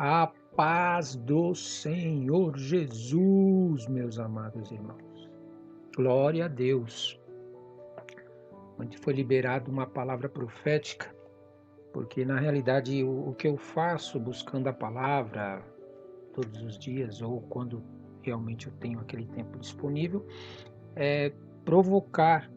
A paz do Senhor Jesus, meus amados irmãos. Glória a Deus. Onde foi liberada uma palavra profética, porque na realidade o que eu faço buscando a palavra todos os dias, ou quando realmente eu tenho aquele tempo disponível, é provocar,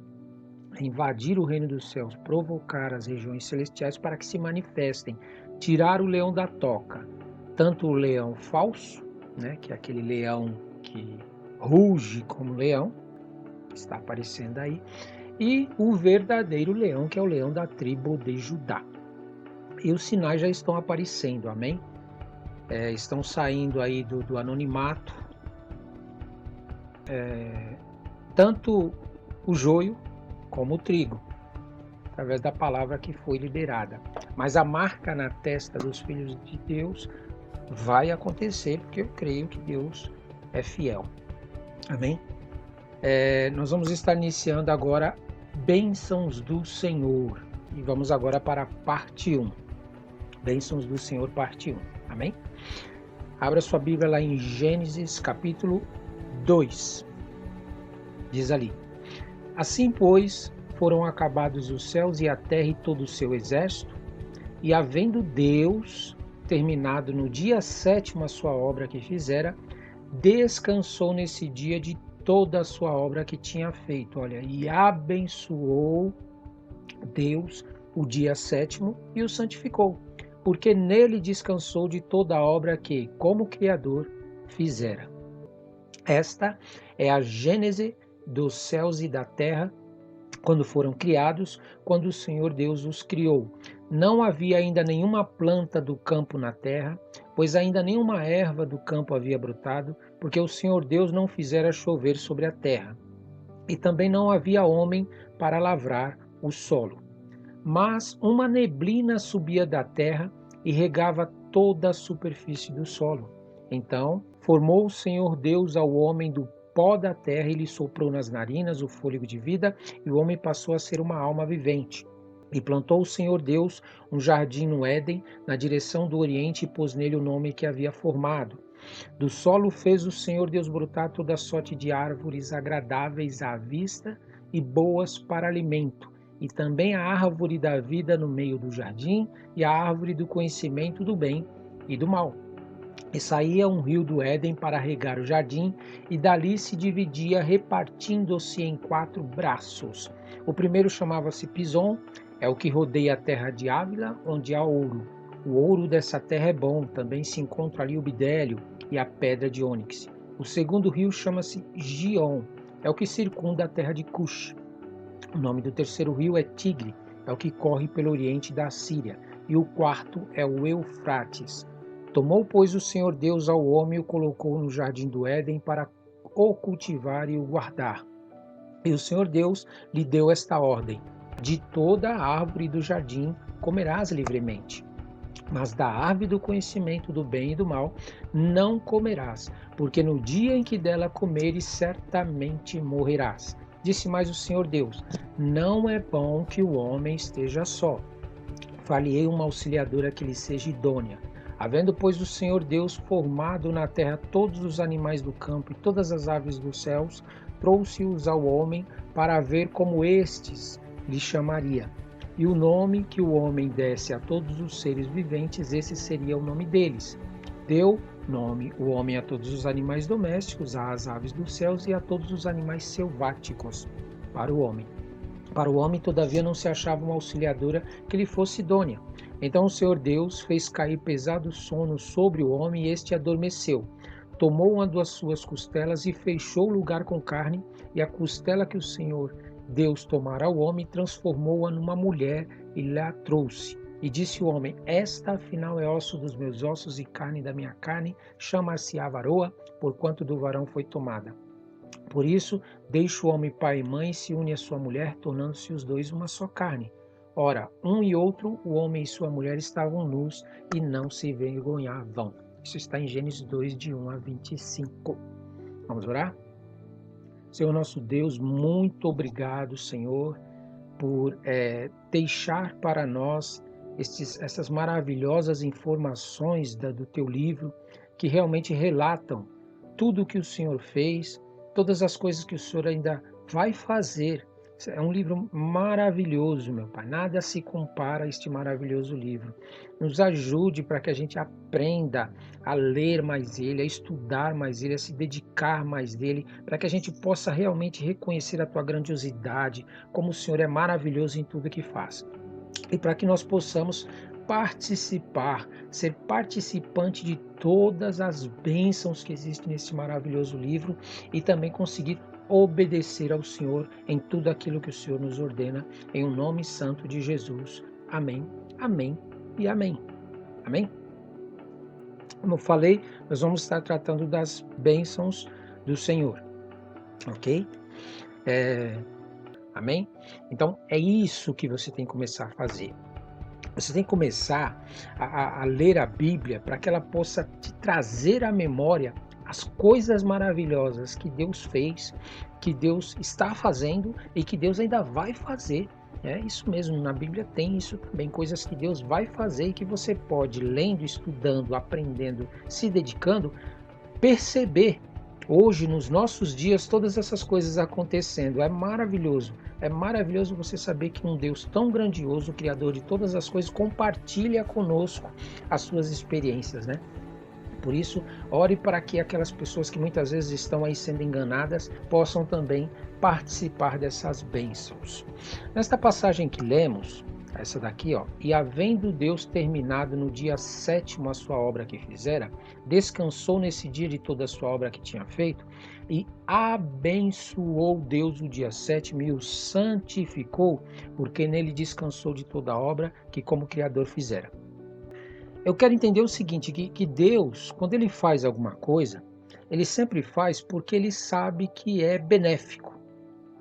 invadir o reino dos céus, provocar as regiões celestiais para que se manifestem, tirar o leão da toca, tanto o leão falso, né, que é aquele leão que ruge como leão, que está aparecendo aí, e o verdadeiro leão, que é o leão da tribo de Judá. E os sinais já estão aparecendo, amém? Estão saindo aí do anonimato, tanto o joio como o trigo, através da palavra que foi liberada. Mas a marca na testa dos filhos de Deus vai acontecer, porque eu creio que Deus é fiel. Amém? Nós vamos estar iniciando agora Bênçãos do Senhor. E vamos agora para a parte 1. Bênçãos do Senhor, parte 1. Amém? Abra sua Bíblia lá em Gênesis, capítulo 2. Diz ali: Assim, pois, foram acabados os céus e a terra e todo o seu exército, e havendo Deus terminado no dia 7º a sua obra que fizera, descansou nesse dia de toda a sua obra que tinha feito. Olha, e abençoou Deus o dia 7º e o santificou, porque nele descansou de toda a obra que, como Criador, fizera. Esta é a gênese dos céus e da terra, quando foram criados, quando o Senhor Deus os criou. Não havia ainda nenhuma planta do campo na terra, pois ainda nenhuma erva do campo havia brotado, porque o Senhor Deus não fizera chover sobre a terra. E também não havia homem para lavrar o solo. Mas uma neblina subia da terra e regava toda a superfície do solo. Então formou o Senhor Deus ao homem do pó da terra e lhe soprou nas narinas o fôlego de vida, e o homem passou a ser uma alma vivente. E plantou o Senhor Deus um jardim no Éden, na direção do Oriente, e pôs nele o nome que havia formado. Do solo fez o Senhor Deus brotar toda sorte de árvores agradáveis à vista e boas para alimento, e também a árvore da vida no meio do jardim, e a árvore do conhecimento do bem e do mal. E saía um rio do Éden para regar o jardim, e dali se dividia, repartindo-se em 4 braços. O primeiro chamava-se Pison, é o que rodeia a terra de Ávila, onde há ouro. O ouro dessa terra é bom, também se encontra ali o bidélio e a pedra de ônix. O segundo rio chama-se Gion, é o que circunda a terra de Cush. O nome do terceiro rio é Tigre, é o que corre pelo oriente da Síria. E o quarto é o Eufrates. Tomou, pois, o Senhor Deus ao homem e o colocou no jardim do Éden para o cultivar e o guardar. E o Senhor Deus lhe deu esta ordem: de toda a árvore do jardim comerás livremente, mas da árvore do conhecimento do bem e do mal não comerás, porque no dia em que dela comeres, certamente morrerás. Disse mais o Senhor Deus: não é bom que o homem esteja só. Far-lhe-ei uma auxiliadora que lhe seja idônea. Havendo, pois, o Senhor Deus formado na terra todos os animais do campo e todas as aves dos céus, trouxe-os ao homem para ver como estes lhe chamaria. E o nome que o homem desse a todos os seres viventes, esse seria o nome deles. Deu nome o homem a todos os animais domésticos, às aves dos céus e a todos os animais selváticos para o homem. Para o homem, todavia, não se achava uma auxiliadora que lhe fosse idônea. Então o Senhor Deus fez cair pesado sono sobre o homem, e este adormeceu. Tomou uma das suas costelas e fechou o lugar com carne, e a costela que o Senhor Deus tomara ao homem, transformou-a numa mulher e lhe trouxe. E disse o homem: esta afinal é osso dos meus ossos e carne da minha carne, chamar-se-á varoa, porquanto do varão foi tomada. Por isso, deixa o homem pai e mãe e se une à sua mulher, tornando-se os dois uma só carne. Ora, um e outro, o homem e sua mulher, estavam nus e não se envergonhavam. Isso está em Gênesis 2, de 1 a 25. Vamos orar? Senhor nosso Deus, muito obrigado, Senhor, por deixar para nós essas maravilhosas informações do teu livro, que realmente relatam tudo o que o Senhor fez, todas as coisas que o Senhor ainda vai fazer. É um livro maravilhoso, meu Pai. Nada se compara a este maravilhoso livro. Nos ajude para que a gente aprenda a ler mais ele, a estudar mais ele, a se dedicar mais dele, para que a gente possa realmente reconhecer a tua grandiosidade, como o Senhor é maravilhoso em tudo que faz. E para que nós possamos participar, ser participante de todas as bênçãos que existem nesse maravilhoso livro e também conseguir obedecer ao Senhor em tudo aquilo que o Senhor nos ordena, em o nome santo de Jesus. Amém, amém e amém. Amém? Como eu falei, nós vamos estar tratando das bênçãos do Senhor, ok? Amém? Então, é isso que você tem que começar a fazer. Você tem que começar a ler a Bíblia para que ela possa te trazer à memória as coisas maravilhosas que Deus fez, que Deus está fazendo e que Deus ainda vai fazer. É isso mesmo, na Bíblia tem isso também, coisas que Deus vai fazer e que você pode, lendo, estudando, aprendendo, se dedicando, perceber. Hoje, nos nossos dias, todas essas coisas acontecendo. É maravilhoso você saber que um Deus tão grandioso, Criador de todas as coisas, compartilha conosco as suas experiências, né? Por isso, ore para que aquelas pessoas que muitas vezes estão aí sendo enganadas possam também participar dessas bênçãos. Nesta passagem que lemos, essa daqui, ó, e havendo Deus terminado no dia 7º a sua obra que fizera, descansou nesse dia de toda a sua obra que tinha feito, e abençoou Deus o dia 7º e o santificou, porque nele descansou de toda a obra que como Criador fizera. Eu quero entender o seguinte, que Deus, quando ele faz alguma coisa, ele sempre faz porque ele sabe que é benéfico,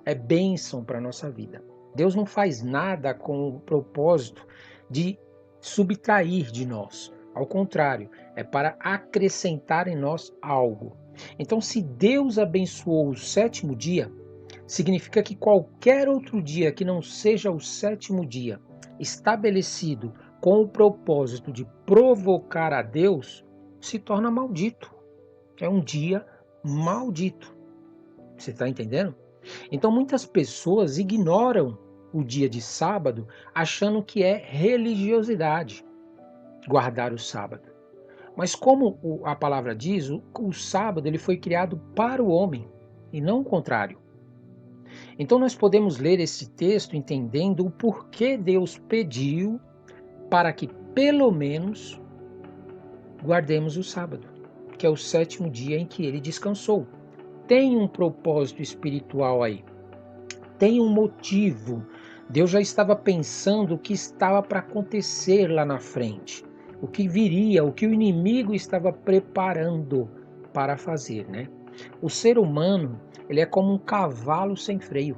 é bênção para a nossa vida. Deus não faz nada com o propósito de subtrair de nós. Ao contrário, é para acrescentar em nós algo. Então, se Deus abençoou o 7º dia, significa que qualquer outro dia que não seja o 7º dia, estabelecido com o propósito de provocar a Deus, se torna maldito. É um dia maldito. Você está entendendo? Então muitas pessoas ignoram o dia de sábado achando que é religiosidade guardar o sábado. Mas como a palavra diz, o sábado ele foi criado para o homem e não o contrário. Então nós podemos ler esse texto entendendo o porquê Deus pediu para que pelo menos guardemos o sábado, que é o 7º dia em que ele descansou. Tem um propósito espiritual aí. Tem um motivo. Deus já estava pensando o que estava para acontecer lá na frente, o que viria, o que o inimigo estava preparando para fazer, né? O ser humano, ele é como um cavalo sem freio.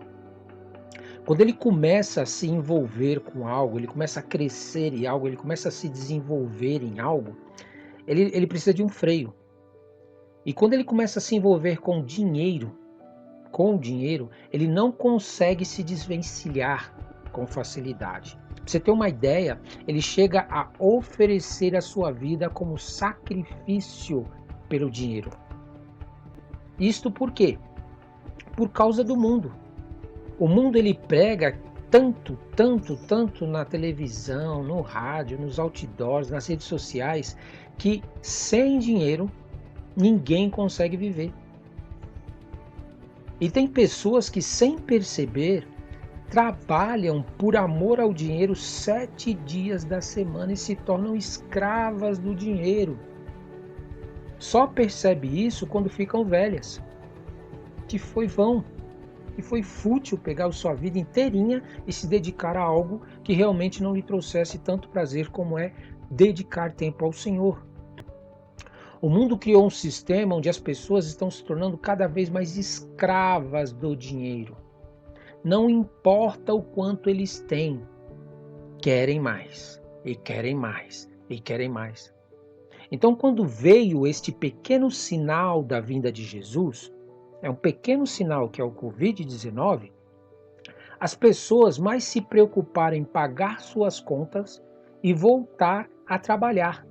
Quando ele começa a se envolver com algo, ele começa a crescer em algo, ele começa a se desenvolver em algo, ele precisa de um freio. E quando ele começa a se envolver com o dinheiro, ele não consegue se desvencilhar com facilidade. Pra você ter uma ideia, ele chega a oferecer a sua vida como sacrifício pelo dinheiro. Isto por quê? Por causa do mundo. O mundo ele prega tanto na televisão, no rádio, nos outdoors, nas redes sociais, que sem dinheiro ninguém consegue viver. E tem pessoas que, sem perceber, trabalham por amor ao dinheiro 7 dias da semana e se tornam escravas do dinheiro. Só percebe isso quando ficam velhas. Que foi vão, que foi fútil pegar a sua vida inteirinha e se dedicar a algo que realmente não lhe trouxesse tanto prazer como é dedicar tempo ao Senhor. O mundo criou um sistema onde as pessoas estão se tornando cada vez mais escravas do dinheiro. Não importa o quanto eles têm, querem mais, e querem mais, e querem mais. Então, quando veio este pequeno sinal da vinda de Jesus, é um pequeno sinal que é o Covid-19, as pessoas mais se preocuparam em pagar suas contas e voltar a trabalhar.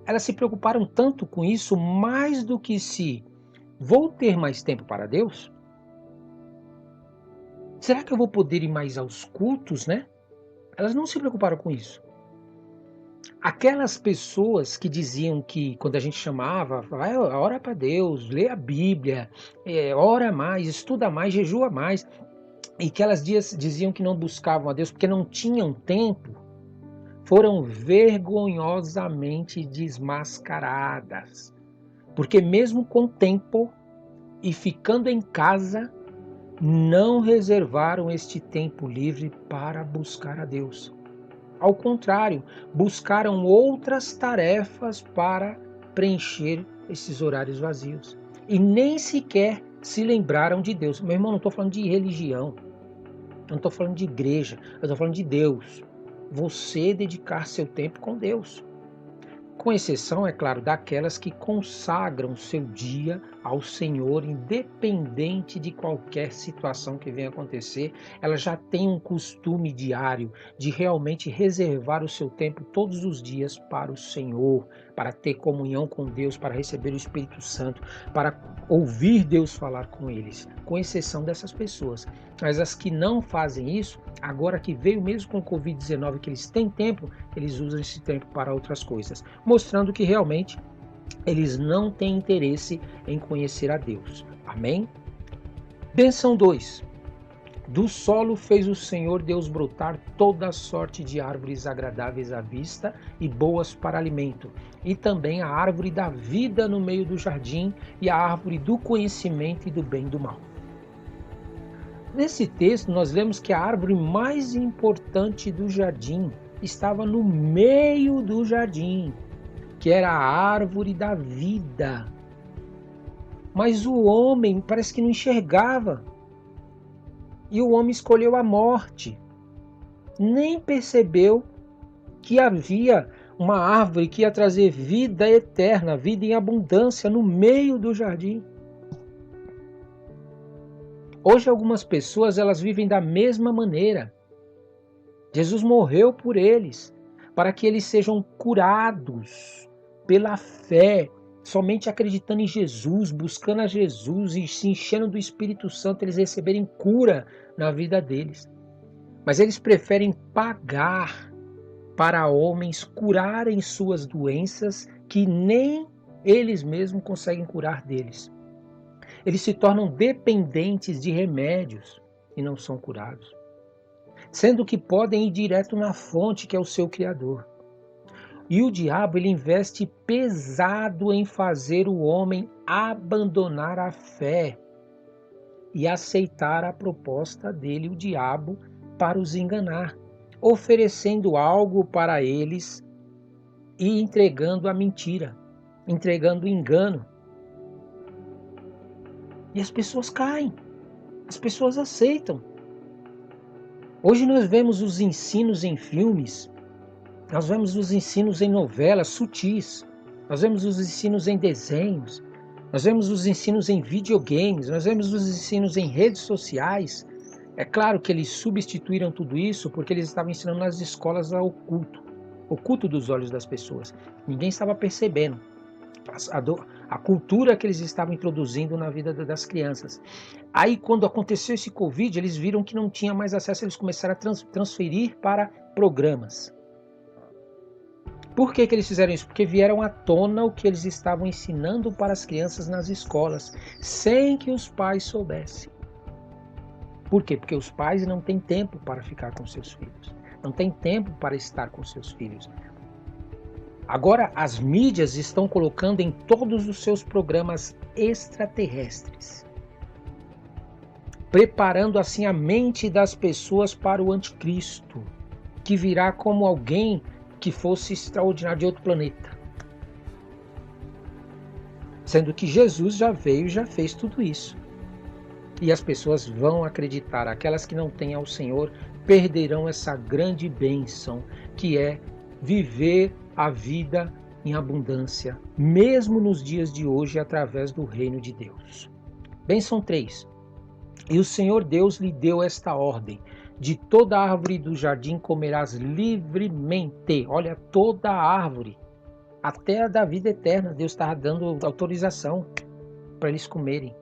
Elas se preocuparam tanto com isso, mais do que se vou ter mais tempo para Deus? Será que eu vou poder ir mais aos cultos, né? Elas não se preocuparam com isso. Aquelas pessoas que diziam que, quando a gente chamava, vai, ora para Deus, lê a Bíblia, ora mais, estuda mais, jejua mais, e que elas diziam que não buscavam a Deus porque não tinham tempo, foram vergonhosamente desmascaradas. Porque mesmo com tempo e ficando em casa, não reservaram este tempo livre para buscar a Deus. Ao contrário, buscaram outras tarefas para preencher esses horários vazios. E nem sequer se lembraram de Deus. Meu irmão, não estou falando de religião, não estou falando de igreja, eu estou falando de Deus. Você dedicar seu tempo com Deus. Com exceção, é claro, daquelas que consagram seu dia ao Senhor, independente de qualquer situação que venha acontecer, elas já têm um costume diário de realmente reservar o seu tempo todos os dias para o Senhor, para ter comunhão com Deus, para receber o Espírito Santo, para ouvir Deus falar com eles, com exceção dessas pessoas. Mas as que não fazem isso, agora que veio mesmo com o Covid-19, que eles têm tempo, eles usam esse tempo para outras coisas, mostrando que realmente eles não têm interesse em conhecer a Deus. Amém? Benção 2. Do solo fez o Senhor Deus brotar toda sorte de árvores agradáveis à vista e boas para alimento, e também a árvore da vida no meio do jardim e a árvore do conhecimento e do bem e do mal. Nesse texto nós lemos que a árvore mais importante do jardim estava no meio do jardim, que era a árvore da vida. Mas o homem parece que não enxergava. E o homem escolheu a morte. Nem percebeu que havia uma árvore que ia trazer vida eterna, vida em abundância no meio do jardim. Hoje algumas pessoas elas vivem da mesma maneira. Jesus morreu por eles, para que eles sejam curados pela fé, somente acreditando em Jesus, buscando a Jesus e se enchendo do Espírito Santo, eles receberem cura na vida deles. Mas eles preferem pagar para homens curarem suas doenças que nem eles mesmos conseguem curar deles. Eles se tornam dependentes de remédios e não são curados, sendo que podem ir direto na fonte, que é o seu Criador. E o diabo ele investe pesado em fazer o homem abandonar a fé e aceitar a proposta dele, o diabo, para os enganar, oferecendo algo para eles e entregando a mentira, entregando o engano. E as pessoas caem, as pessoas aceitam. Hoje nós vemos os ensinos em filmes, nós vemos os ensinos em novelas sutis, nós vemos os ensinos em desenhos, nós vemos os ensinos em videogames, nós vemos os ensinos em redes sociais. É claro que eles substituíram tudo isso porque eles estavam ensinando nas escolas o culto dos olhos das pessoas. Ninguém estava percebendo a cultura que eles estavam introduzindo na vida das crianças. Aí quando aconteceu esse Covid, eles viram que não tinha mais acesso, eles começaram a transferir para programas. Por que eles fizeram isso? Porque vieram à tona o que eles estavam ensinando para as crianças nas escolas, sem que os pais soubessem. Por quê? Porque os pais não têm tempo para ficar com seus filhos, não têm tempo para estar com seus filhos. Agora as mídias estão colocando em todos os seus programas extraterrestres, preparando assim a mente das pessoas para o anticristo, que virá como alguém que fosse extraordinário de outro planeta. Sendo que Jesus já veio e já fez tudo isso. E as pessoas vão acreditar, aquelas que não têm ao Senhor perderão essa grande bênção, que é viver a vida em abundância, mesmo nos dias de hoje, através do reino de Deus. Bênção 3. E o Senhor Deus lhe deu esta ordem: De toda árvore do jardim comerás livremente. Olha, toda árvore. Até a da vida eterna, Deus estava dando autorização para eles comerem.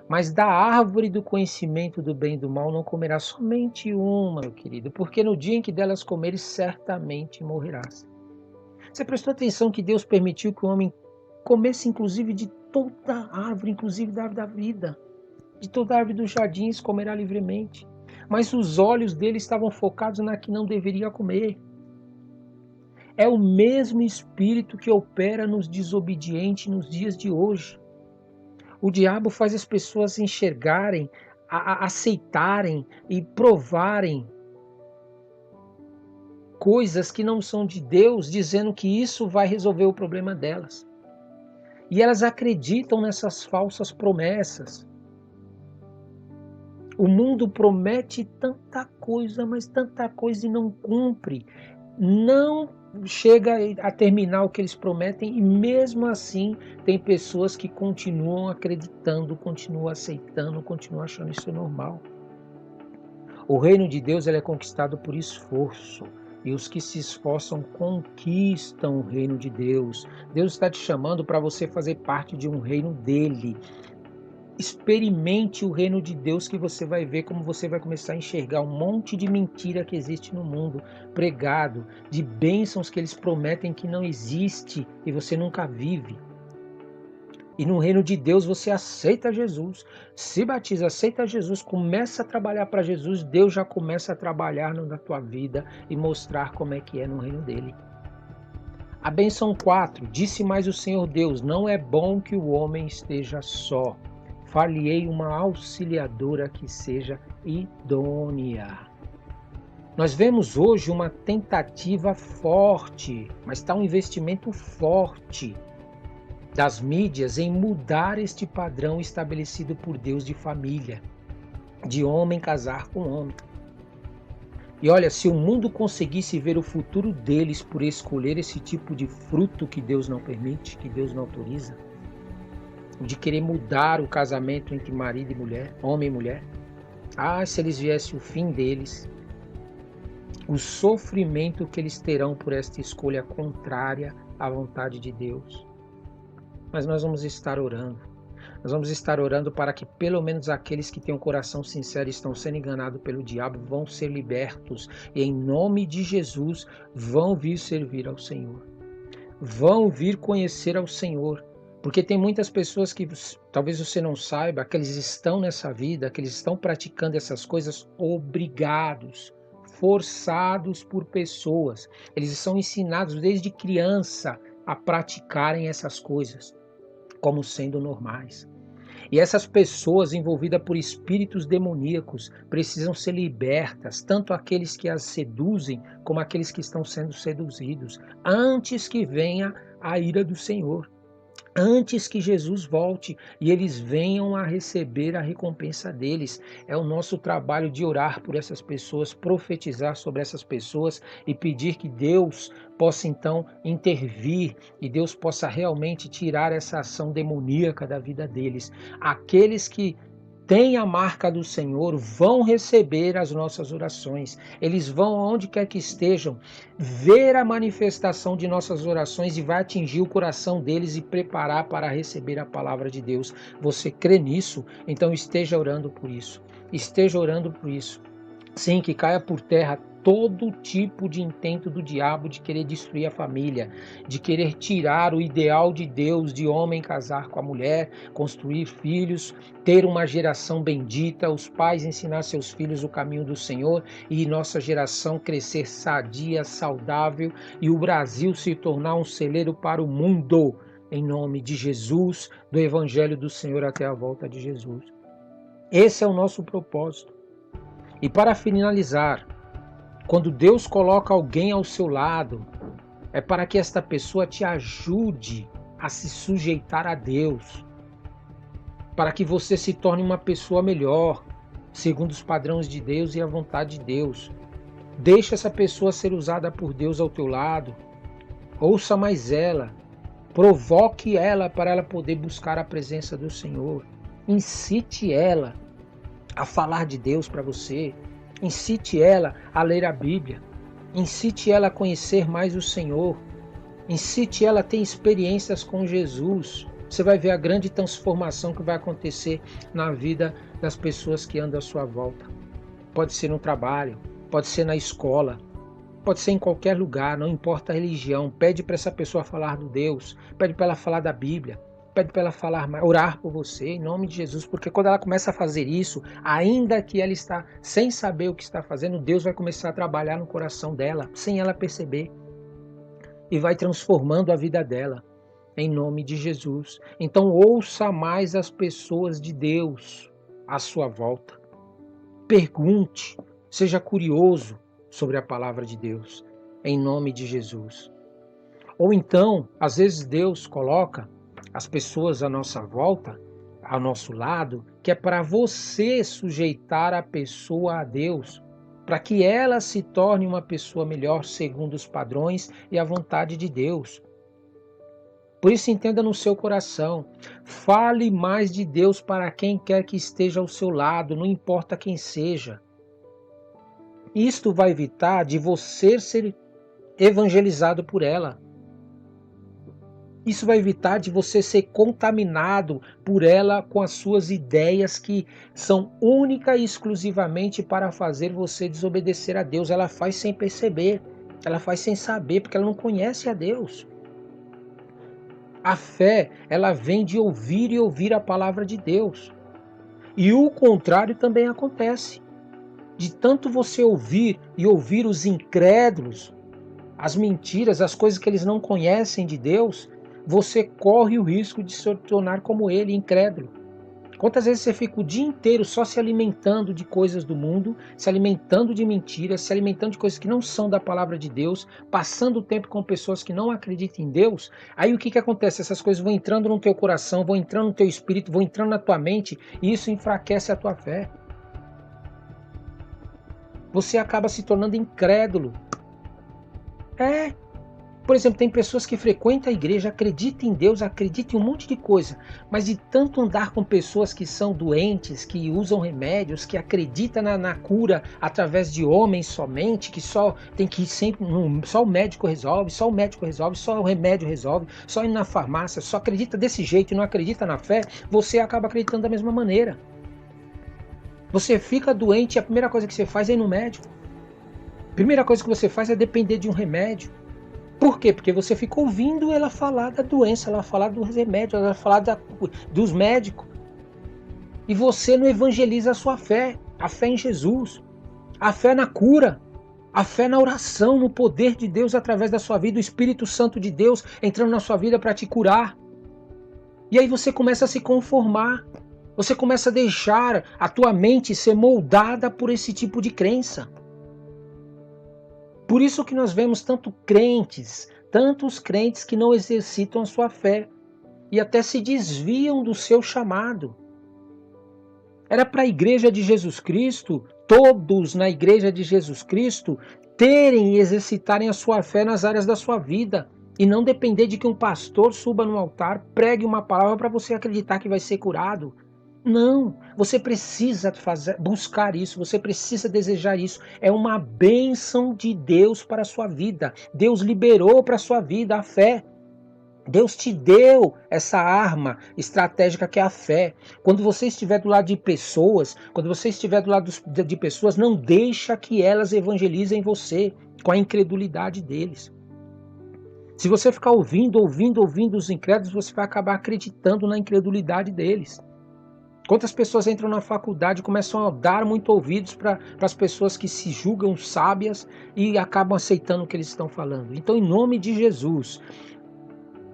Mas da árvore do conhecimento do bem e do mal não comerás, somente uma, meu querido, porque no dia em que delas comeres, certamente morrerás. Você prestou atenção que Deus permitiu que o homem comesse inclusive de toda árvore, inclusive da árvore da vida. De toda árvore dos jardins comerá livremente. Mas os olhos dele estavam focados na que não deveria comer. É o mesmo espírito que opera nos desobedientes nos dias de hoje. O diabo faz as pessoas enxergarem, aceitarem e provarem coisas que não são de Deus, dizendo que isso vai resolver o problema delas. E elas acreditam nessas falsas promessas. O mundo promete tanta coisa, mas tanta coisa e não cumpre. Não chega a terminar o que eles prometem e mesmo assim tem pessoas que continuam acreditando, continuam aceitando, continuam achando isso normal. O reino de Deus ele é conquistado por esforço. E os que se esforçam conquistam o reino de Deus. Deus está te chamando para você fazer parte de um reino dele. Experimente o reino de Deus que você vai ver como você vai começar a enxergar um monte de mentira que existe no mundo, pregado, de bênçãos que eles prometem que não existe e você nunca vive. E no reino de Deus você aceita Jesus, se batiza, aceita Jesus, começa a trabalhar para Jesus, Deus já começa a trabalhar na tua vida e mostrar como é que é no reino dele. A bênção 4, disse mais o Senhor Deus, não é bom que o homem esteja só. Far-lhe-ei uma auxiliadora que seja idônea. Nós vemos hoje uma tentativa forte, mas está um investimento forte das mídias em mudar este padrão estabelecido por Deus de família, de homem casar com homem. E olha, se o mundo conseguisse ver o futuro deles por escolher esse tipo de fruto que Deus não permite, que Deus não autoriza, de querer mudar o casamento entre marido e mulher, homem e mulher. Se eles viessem o fim deles, o sofrimento que eles terão por esta escolha contrária à vontade de Deus. Mas nós vamos estar orando. Nós vamos estar orando para que pelo menos aqueles que têm um coração sincero e estão sendo enganados pelo diabo vão ser libertos. E em nome de Jesus vão vir servir ao Senhor. Vão vir conhecer ao Senhor. Porque tem muitas pessoas que talvez você não saiba que eles estão nessa vida, que eles estão praticando essas coisas obrigados, forçados por pessoas. Eles são ensinados desde criança a praticarem essas coisas como sendo normais. E essas pessoas envolvidas por espíritos demoníacos precisam ser libertas, tanto aqueles que as seduzem como aqueles que estão sendo seduzidos, antes que venha a ira do Senhor. Antes que Jesus volte e eles venham a receber a recompensa deles. É o nosso trabalho de orar por essas pessoas, profetizar sobre essas pessoas e pedir que Deus possa então intervir e Deus possa realmente tirar essa ação demoníaca da vida deles. Aqueles que têm a marca do Senhor vão receber as nossas orações. Eles vão, aonde quer que estejam, ver a manifestação de nossas orações e vai atingir o coração deles e preparar para receber a palavra de Deus. Você crê nisso? Então esteja orando por isso. Esteja orando por isso. Sim, que caia por terra todo tipo de intento do diabo de querer destruir a família, de querer tirar o ideal de Deus, de homem casar com a mulher, construir filhos, ter uma geração bendita, os pais ensinar seus filhos o caminho do Senhor e nossa geração crescer sadia, saudável e o Brasil se tornar um celeiro para o mundo, em nome de Jesus, do Evangelho do Senhor até a volta de Jesus. Esse é o nosso propósito. E para finalizar, quando Deus coloca alguém ao seu lado, é para que esta pessoa te ajude a se sujeitar a Deus, para que você se torne uma pessoa melhor, segundo os padrões de Deus e a vontade de Deus. Deixa essa pessoa ser usada por Deus ao teu lado, ouça mais ela, provoque ela para ela poder buscar a presença do Senhor, incite ela a falar de Deus para você, incite ela a ler a Bíblia, incite ela a conhecer mais o Senhor, incite ela a ter experiências com Jesus. Você vai ver a grande transformação que vai acontecer na vida das pessoas que andam à sua volta. Pode ser no trabalho, pode ser na escola, pode ser em qualquer lugar, não importa a religião. Pede para essa pessoa falar do Deus, pede para ela falar da Bíblia, pede para ela orar por você, em nome de Jesus, porque quando ela começa a fazer isso, ainda que ela está sem saber o que está fazendo, Deus vai começar a trabalhar no coração dela, sem ela perceber, e vai transformando a vida dela, em nome de Jesus. Então ouça mais as pessoas de Deus à sua volta. Pergunte, seja curioso sobre a palavra de Deus, em nome de Jesus. Ou então, às vezes Deus coloca as pessoas à nossa volta, ao nosso lado, que é para você sujeitar a pessoa a Deus, para que ela se torne uma pessoa melhor segundo os padrões e a vontade de Deus. Por isso, entenda no seu coração, fale mais de Deus para quem quer que esteja ao seu lado, não importa quem seja. Isto vai evitar de você ser evangelizado por ela. Isso vai evitar de você ser contaminado por ela com as suas ideias que são única e exclusivamente para fazer você desobedecer a Deus. Ela faz sem perceber, ela faz sem saber, porque ela não conhece a Deus. A fé, ela vem de ouvir e ouvir a palavra de Deus. E o contrário também acontece. De tanto você ouvir e ouvir os incrédulos, as mentiras, as coisas que eles não conhecem de Deus, você corre o risco de se tornar como ele, incrédulo. Quantas vezes você fica o dia inteiro só se alimentando de coisas do mundo, se alimentando de mentiras, se alimentando de coisas que não são da palavra de Deus, passando o tempo com pessoas que não acreditam em Deus? Aí o que acontece? Essas coisas vão entrando no teu coração, vão entrando no teu espírito, vão entrando na tua mente, e isso enfraquece a tua fé. Você acaba se tornando incrédulo. Por exemplo, tem pessoas que frequentam a igreja, acreditam em Deus, acreditam em um monte de coisa, mas de tanto andar com pessoas que são doentes, que usam remédios, que acreditam na cura através de homens somente, que só tem que ir sempre, só o médico resolve, só o remédio resolve, só ir na farmácia, só acredita desse jeito e não acredita na fé, você acaba acreditando da mesma maneira. Você fica doente e a primeira coisa que você faz é ir no médico. A primeira coisa que você faz é depender de um remédio. Por quê? Porque você fica ouvindo ela falar da doença, ela falar dos remédios, ela falar dos médicos. E você não evangeliza a sua fé, a fé em Jesus, a fé na cura, a fé na oração, no poder de Deus através da sua vida, o Espírito Santo de Deus entrando na sua vida para te curar. E aí você começa a se conformar, você começa a deixar a tua mente ser moldada por esse tipo de crença. Por isso que nós vemos tantos crentes que não exercitam a sua fé e até se desviam do seu chamado. Era para a igreja de Jesus Cristo, todos na igreja de Jesus Cristo, terem e exercitarem a sua fé nas áreas da sua vida e não depender de que um pastor suba no altar, pregue uma palavra para você acreditar que vai ser curado. Não, você precisa buscar isso, você precisa desejar isso. É uma bênção de Deus para a sua vida. Deus liberou para a sua vida a fé. Deus te deu essa arma estratégica que é a fé. Quando você estiver do lado de pessoas, não deixa que elas evangelizem você com a incredulidade deles. Se você ficar ouvindo os incrédulos, você vai acabar acreditando na incredulidade deles. Quantas pessoas entram na faculdade e começam a dar muito ouvidos para as pessoas que se julgam sábias e acabam aceitando o que eles estão falando. Então, em nome de Jesus,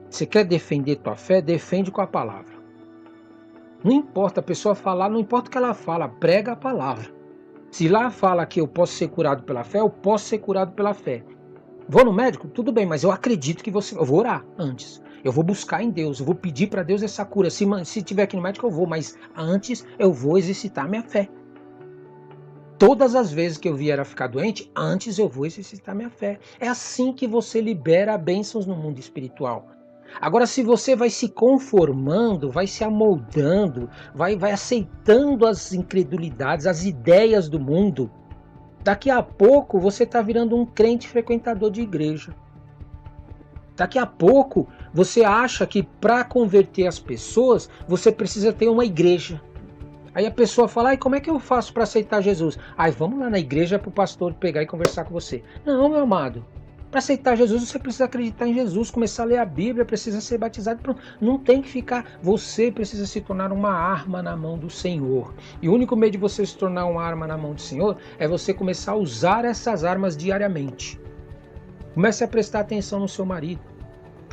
você quer defender tua fé? Defende com a palavra. Não importa a pessoa falar, não importa o que ela fala, prega a palavra. Se lá fala que eu posso ser curado pela fé, eu posso ser curado pela fé. Vou no médico? Tudo bem, mas eu acredito que eu vou orar antes. Eu vou buscar em Deus, eu vou pedir para Deus essa cura. Se tiver aqui no médico, eu vou, mas antes eu vou exercitar minha fé. Todas as vezes que eu vier a ficar doente, antes eu vou exercitar minha fé. É assim que você libera bênçãos no mundo espiritual. Agora, se você vai se conformando, vai se amoldando, vai aceitando as incredulidades, as ideias do mundo, Daqui a pouco você está virando um crente frequentador de igreja. Daqui a pouco você acha que para converter as pessoas você precisa ter uma igreja. Aí a pessoa fala, como é que eu faço para aceitar Jesus? Vamos lá na igreja para o pastor pegar e conversar com você. Não, meu amado. Para aceitar Jesus você precisa acreditar em Jesus, começar a ler a Bíblia, precisa ser batizado. Pronto. Não tem que ficar. Você precisa se tornar uma arma na mão do Senhor. E o único meio de você se tornar uma arma na mão do Senhor é você começar a usar essas armas diariamente. Comece a prestar atenção no seu marido.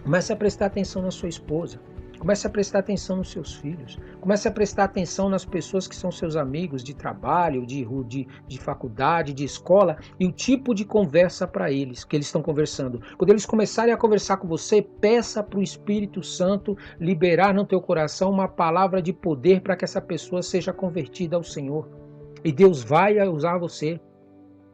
Comece a prestar atenção na sua esposa. Comece a prestar atenção nos seus filhos. Comece a prestar atenção nas pessoas que são seus amigos de trabalho, de faculdade, de escola, e o tipo de conversa para eles, que eles estão conversando. Quando eles começarem a conversar com você, peça para o Espírito Santo liberar no teu coração uma palavra de poder para que essa pessoa seja convertida ao Senhor. E Deus vai usar você.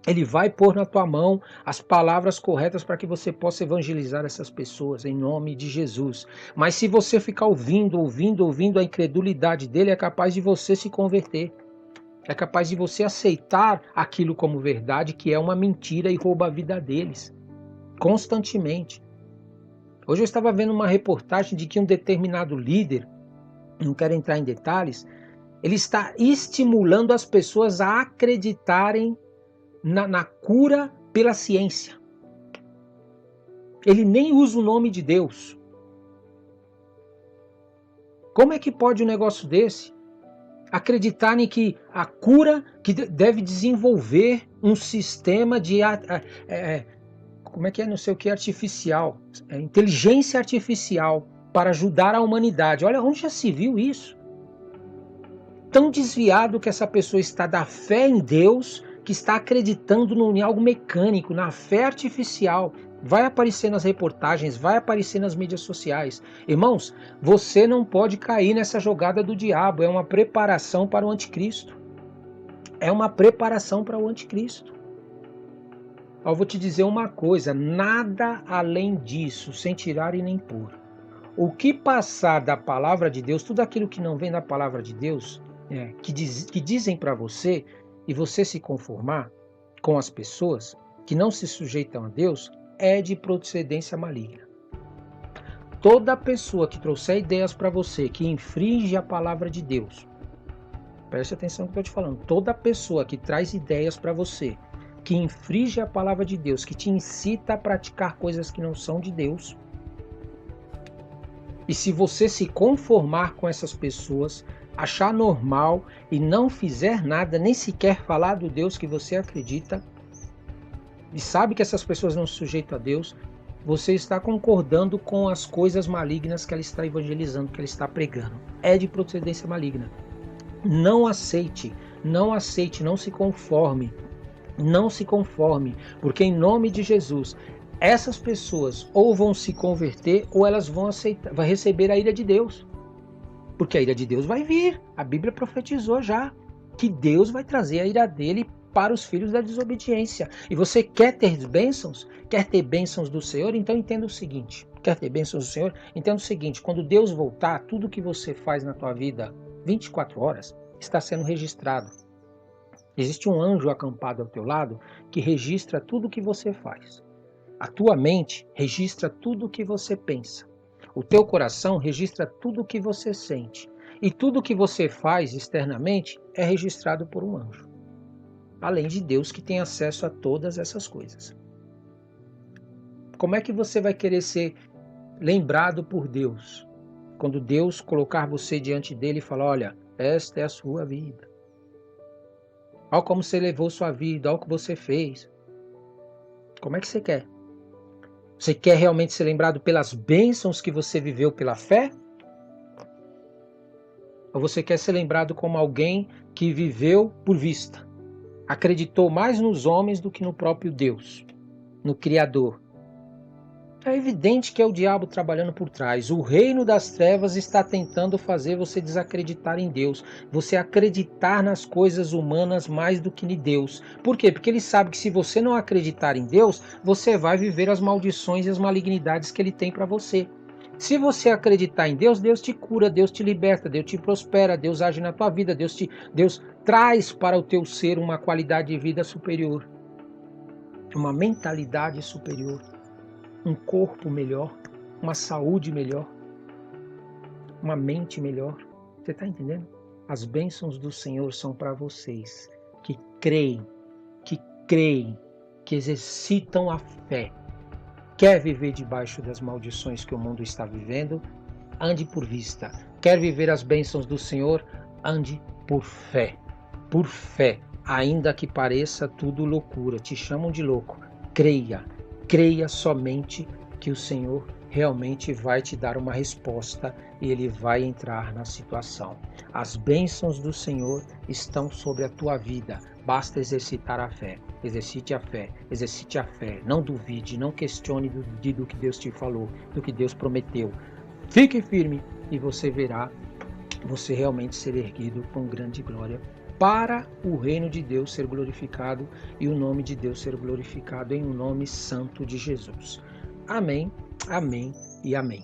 Ele vai pôr na tua mão as palavras corretas para que você possa evangelizar essas pessoas, em nome de Jesus. Mas se você ficar ouvindo a incredulidade dele, é capaz de você se converter. É capaz de você aceitar aquilo como verdade, que é uma mentira e rouba a vida deles. Constantemente. Hoje eu estava vendo uma reportagem de que um determinado líder, não quero entrar em detalhes, ele está estimulando as pessoas a acreditarem na cura pela ciência. Ele nem usa o nome de Deus. Como é que pode um negócio desse? Acreditarem que a cura, que deve desenvolver um sistema de como é que é, não sei o que, artificial, inteligência artificial para ajudar a humanidade. Olha, onde já se viu isso? Tão desviado que essa pessoa está da fé em Deus, que está acreditando em algo mecânico, na fé artificial. Vai aparecer nas reportagens, vai aparecer nas mídias sociais. Irmãos, você não pode cair nessa jogada do diabo. É uma preparação para o anticristo. É uma preparação para o anticristo. Eu vou te dizer uma coisa, nada além disso, sem tirar e nem pôr. O que passar da palavra de Deus, tudo aquilo que não vem da palavra de Deus, que dizem para você, e você se conformar com as pessoas que não se sujeitam a Deus, é de procedência maligna. Toda pessoa que trouxer ideias para você que infringe a palavra de Deus, preste atenção no que eu estou te falando, toda pessoa que traz ideias para você que infringe a palavra de Deus, que te incita a praticar coisas que não são de Deus, e se você se conformar com essas pessoas, achar normal e não fizer nada, nem sequer falar do Deus que você acredita, e sabe que essas pessoas não se sujeitam a Deus, você está concordando com as coisas malignas que ela está evangelizando, que ela está pregando. É de procedência maligna. Não aceite, não se conforme. Não se conforme, porque em nome de Jesus, essas pessoas ou vão se converter ou elas vão receber a ira de Deus. Porque a ira de Deus vai vir. A Bíblia profetizou já que Deus vai trazer a ira dele para os filhos da desobediência. E você quer ter bênçãos? Quer ter bênçãos do Senhor? Então entenda o seguinte. Quer ter bênçãos do Senhor? Entenda o seguinte. Quando Deus voltar, tudo que você faz na tua vida, 24 horas, está sendo registrado. Existe um anjo acampado ao teu lado que registra tudo o que você faz. A tua mente registra tudo o que você pensa. O teu coração registra tudo o que você sente. E tudo o que você faz externamente é registrado por um anjo. Além de Deus que tem acesso a todas essas coisas. Como é que você vai querer ser lembrado por Deus? Quando Deus colocar você diante dele e falar, olha, esta é a sua vida. Olha como você levou sua vida, olha o que você fez. Como é que você quer? Você quer realmente ser lembrado pelas bênçãos que você viveu pela fé? Ou você quer ser lembrado como alguém que viveu por vista? Acreditou mais nos homens do que no próprio Deus, no Criador. É evidente que é o diabo trabalhando por trás. O reino das trevas está tentando fazer você desacreditar em Deus. Você acreditar nas coisas humanas mais do que em Deus. Por quê? Porque ele sabe que se você não acreditar em Deus, você vai viver as maldições e as malignidades que ele tem para você. Se você acreditar em Deus, Deus te cura, Deus te liberta, Deus te prospera, Deus age na tua vida, Deus traz para o teu ser uma qualidade de vida superior, uma mentalidade superior, um corpo melhor, uma saúde melhor, uma mente melhor. Você está entendendo? As bênçãos do Senhor são para vocês que creem, que exercitam a fé. Quer viver debaixo das maldições que o mundo está vivendo? Ande por vista. Quer viver as bênçãos do Senhor? Ande por fé. Por fé. Ainda que pareça tudo loucura, te chamam de louco. Creia. Creia somente que o Senhor realmente vai te dar uma resposta e Ele vai entrar na situação. As bênçãos do Senhor estão sobre a tua vida. Basta exercitar a fé. Exercite a fé. Exercite a fé. Não duvide, não questione do que Deus te falou, do que Deus prometeu. Fique firme e você verá você realmente ser erguido com grande glória para o reino de Deus ser glorificado e o nome de Deus ser glorificado em o nome santo de Jesus. Amém, amém e amém.